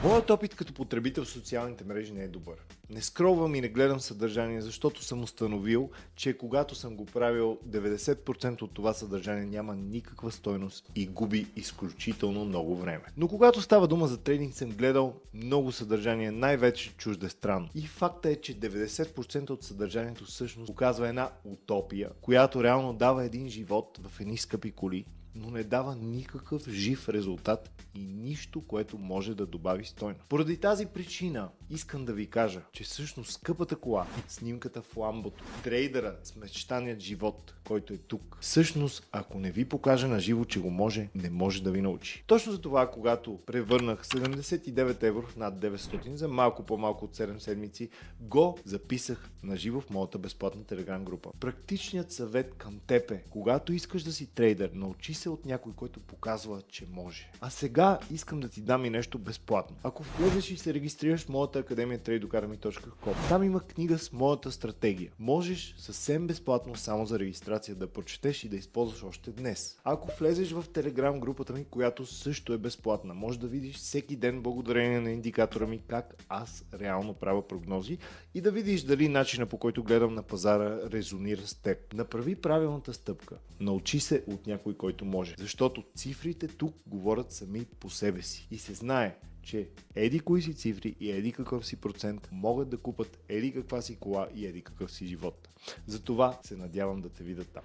Моят опит като потребител в социалните мрежи не е добър. Не скролвам и не гледам съдържание, защото съм установил, че когато съм го правил, 90% от това съдържание няма никаква стойност и губи изключително много време. Но когато става дума за трейдинг, съм гледал много съдържание, най-вече чуждестранно. И факта е, че 90% от съдържанието всъщност показва една утопия, която реално дава един живот в едни скъпи коли, но не дава никакъв жив резултат и нищо, което може да добави стойност. Поради тази причина искам да ви кажа, че всъщност скъпата кола, снимката в ламбото, трейдера с мечтаният живот, който е тук, всъщност, ако не ви покаже на живо, че го може, не може да ви научи. Точно за това, когато превърнах 79 евро в над 900 за малко по-малко от 7 седмици, го записах на живо в моята безплатна телеграм група. Практичният съвет към теб е, когато искаш да си трейдер, научи се от някой, който показва, че може. А сега искам да ти дам и нещо безплатно. Ако влезеш и се регистрираш в моята академия tradeokarami.com, там има книга с моята стратегия. Можеш съвсем безплатно само за регистрация да прочетеш и да използваш още днес. Ако влезеш в телеграм групата ми, която също е безплатна, можеш да видиш всеки ден благодарение на индикатора ми как аз реално правя прогнози и да видиш дали начина, по който гледам на пазара, резонира с теб. Направи правилната стъпка. Научи се от някой, който може. Защото цифрите тук говорят сами по себе си. И се знае, че еди кои си цифри и еди какъв си процент могат да купат еди каква си кола и еди какъв си живот. Затова се надявам да те видя там.